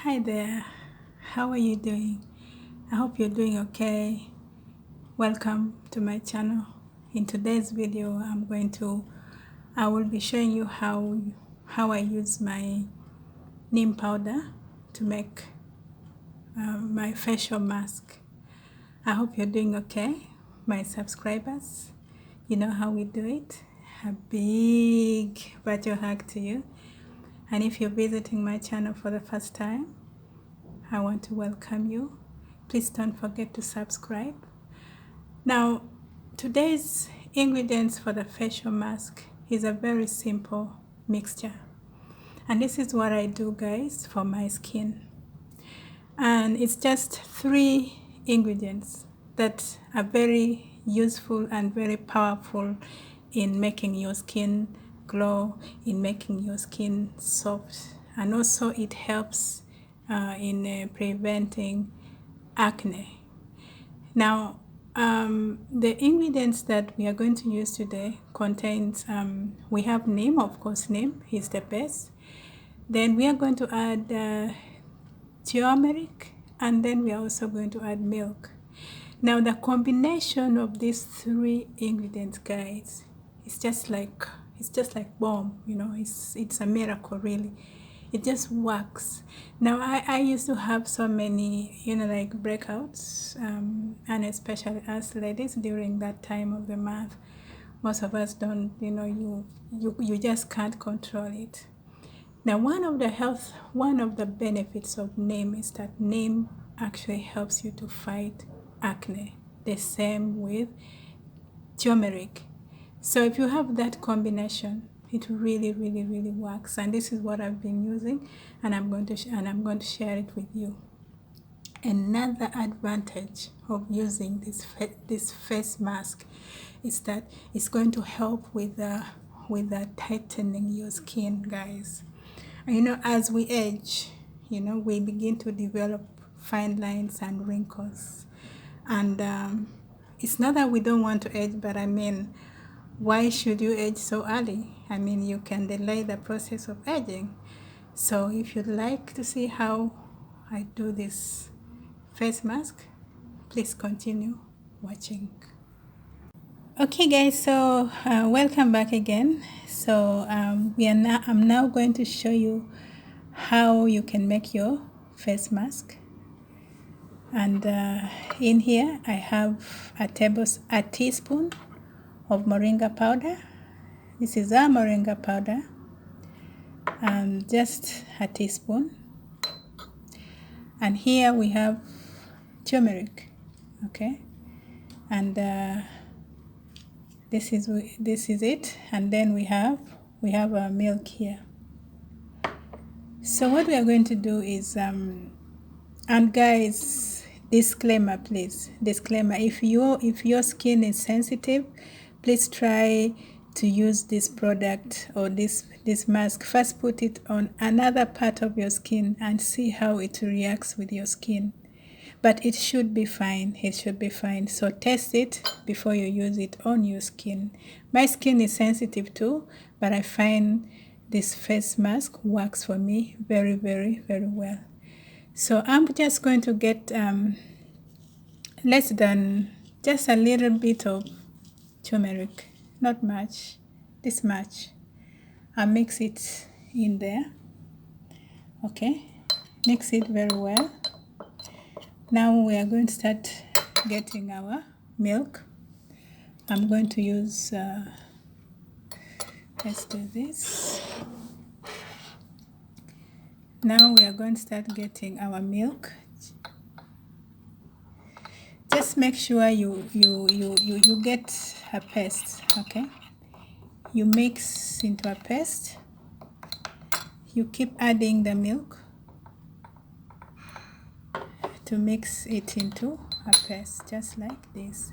Hi there, how are you doing? I hope you're doing okay. Welcome to my channel. In today's video, I will be showing you how I use my neem powder to make my facial mask. I hope you're doing okay. My subscribers, you know how we do it. A big virtual hug to you. And if you're visiting my channel for the first time, I want to welcome you. Please don't forget to subscribe. Now, today's ingredients for the facial mask is a very simple mixture. And this is what I do, guys, for my skin. And it's just 3 ingredients that are very useful and very powerful in making your skin glow, in making your skin soft. And also it helps in preventing acne. Now, the ingredients that we are going to use today contains, we have neem, of course, neem is the best. Then we are going to add turmeric, and then we are also going to add milk. Now, the combination of these 3 ingredients, guys, it's just like bomb, you know, it's a miracle, really. It just works. Now, I used to have so many, like breakouts, and especially us ladies during that time of the month. Most of us don't, you just can't control it. Now, one of the benefits of neem is that neem actually helps you to fight acne. The same with turmeric. So if you have that combination, it really, really, really works. And this is what I've been using, and I'm going to share it with you. Another advantage of using this face mask is that it's going to help with tightening your skin, guys. As we age, we begin to develop fine lines and wrinkles. And it's not that we don't want to age, but why should you age so early? You can delay the process of aging. So if you'd like to see how I do this face mask, please continue watching. Okay, guys, so welcome back again. So I'm now going to show you how you can make your face mask. And in here I have a teaspoon of moringa powder. This is our moringa powder, just a teaspoon. And here we have turmeric, okay, and this is it. And then we have our milk here. So what we are going to do is and guys, disclaimer, please, disclaimer, if your skin is sensitive, please try to use this product or this mask. First put it on another part of your skin and see how it reacts with your skin. But it should be fine. It should be fine. So test it before you use it on your skin. My skin is sensitive too, but I find this face mask works for me very, very, very well. So I'm just going to get less than just a little bit of turmeric, not much, this much. I'll mix it in there. Okay, mix it very well. Now we are going to start getting our milk. I'm going to use, let's do this. Now we are going to start getting our milk. Just make sure you get a paste, okay? You mix into a paste. You keep adding the milk to mix it into a paste, just like this.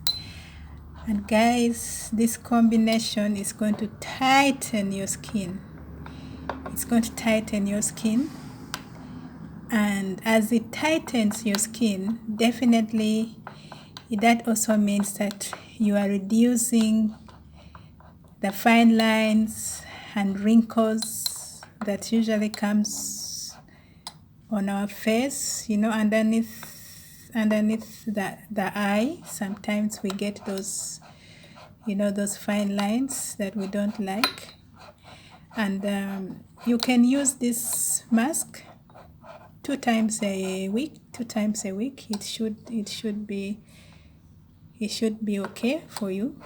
And guys, this combination is going to tighten your skin. It's going to tighten your skin. And as it tightens your skin, definitely that also means that you are reducing the fine lines and wrinkles that usually comes on our face, you know, underneath the eye. Sometimes we get those, you know, those fine lines that we don't like. And you can use this mask 2 times a week. It should be okay for you.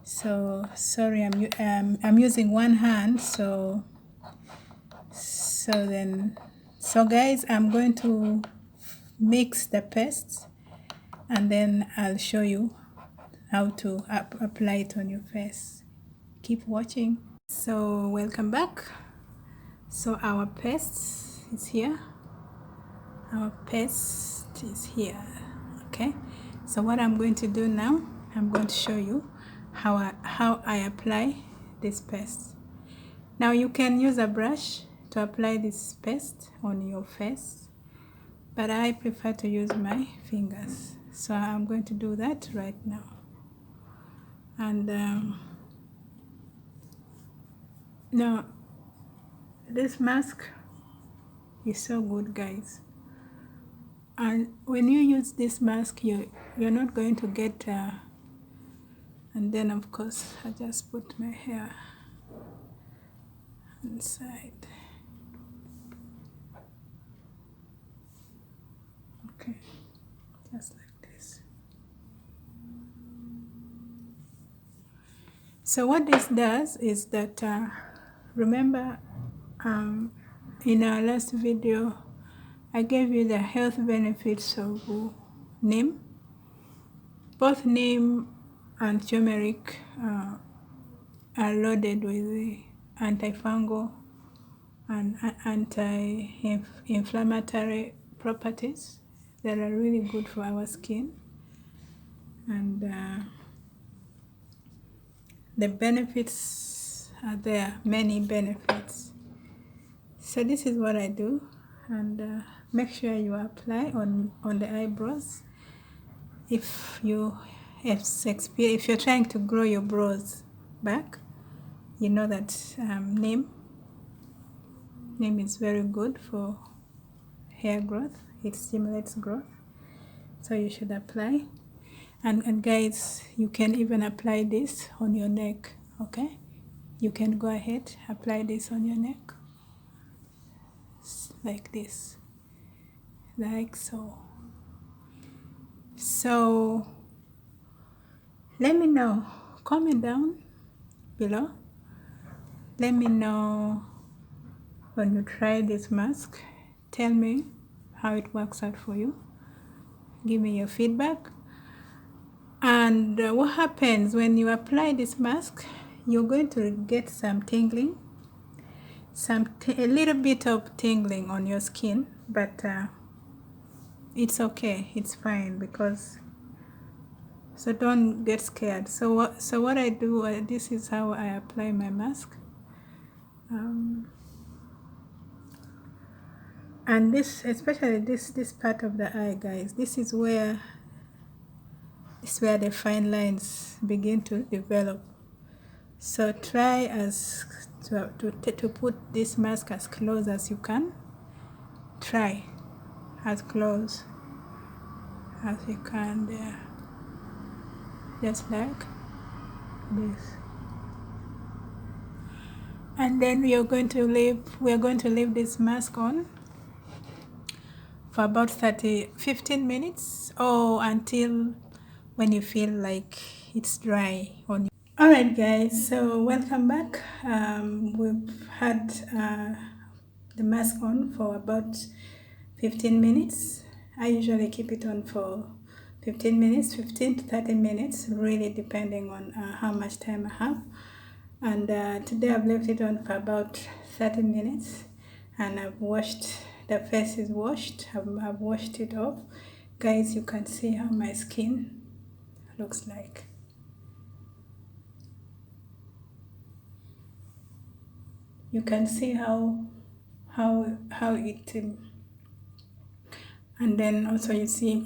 So sorry, I'm using one hand, so guys, I'm going to mix the paste and then I'll show you how to apply it on your face. Keep watching. So welcome back. So our paste is here. Okay, so what I'm going to do now, I'm going to show you how I apply this paste. Now you can use a brush to apply this paste on your face, but I prefer to use my fingers. So I'm going to do that right now. And now this mask is so good, guys. And when you use this mask, you're not going to get and then of course I just put my hair inside. Okay, just like this. So what this does is that remember in our last video I gave you the health benefits of neem. Both neem and turmeric are loaded with antifungal and anti-inflammatory properties that are really good for our skin. And the benefits are there, many benefits. So this is what I do, and make sure you apply on the eyebrows. If you're trying to grow your brows back, you know that neem is very good for hair growth. It stimulates growth, so you should apply. And guys, you can even apply this on your neck. Okay, you can go ahead, apply this on your neck like this, like so. So let me know, comment down below, let me know when you try this mask. Tell me how it works out for you. Give me your feedback. And what happens when you apply this mask, you're going to get some tingling, a little bit of tingling on your skin, but it's okay, it's fine, because so don't get scared. So what I do, this is how I apply my mask. And this, especially this part of the eye, guys, this is where the fine lines begin to develop. So try to put this mask as close as you can. Try as close as you can there, just like this. And then we're going to leave this mask on for about 15 minutes, or until when you feel like it's dry on you. All right, guys, so welcome back. We've had the mask on for about 15 minutes. I usually keep it on for 15 minutes, 15 to 30 minutes, really depending on how much time I have. And today I've left it on for about 30 minutes, and I've washed, the face is washed. I've washed it off. Guys, you can see how my skin looks like. You can see how it and then also you see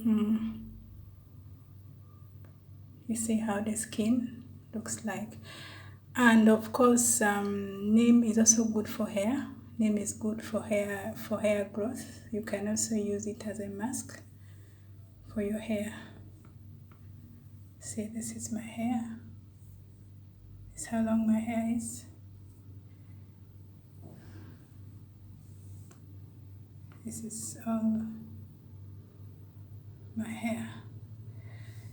how the skin looks like. And of course, neem is also good for hair. Neem is good for hair growth. You can also use it as a mask for your hair. See, this is my hair. This is how long my hair is. This is all my hair.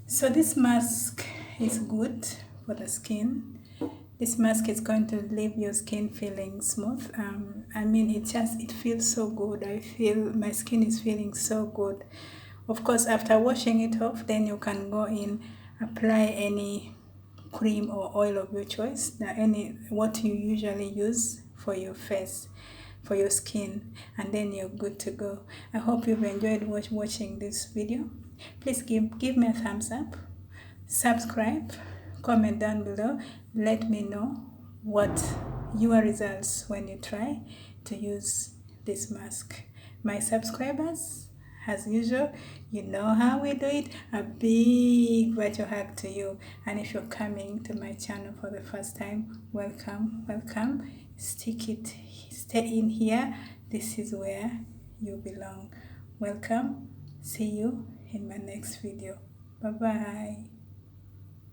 So this mask is good for the skin. This mask is going to leave your skin feeling smooth. I mean, it feels so good. I feel my skin is feeling so good. Of course, after washing it off, then you can go in, apply any cream or oil of your choice, what you usually use for your face, for your skin, and then you're good to go. I hope you've enjoyed watching this video. Please give me a thumbs up, subscribe, comment down below. Let me know what your results when you try to use this mask. My subscribers, as usual, you know how we do it. A big virtual hug to you. And if you're coming to my channel for the first time, welcome. Stay in here. This is where you belong. Welcome. See you in my next video. Bye bye.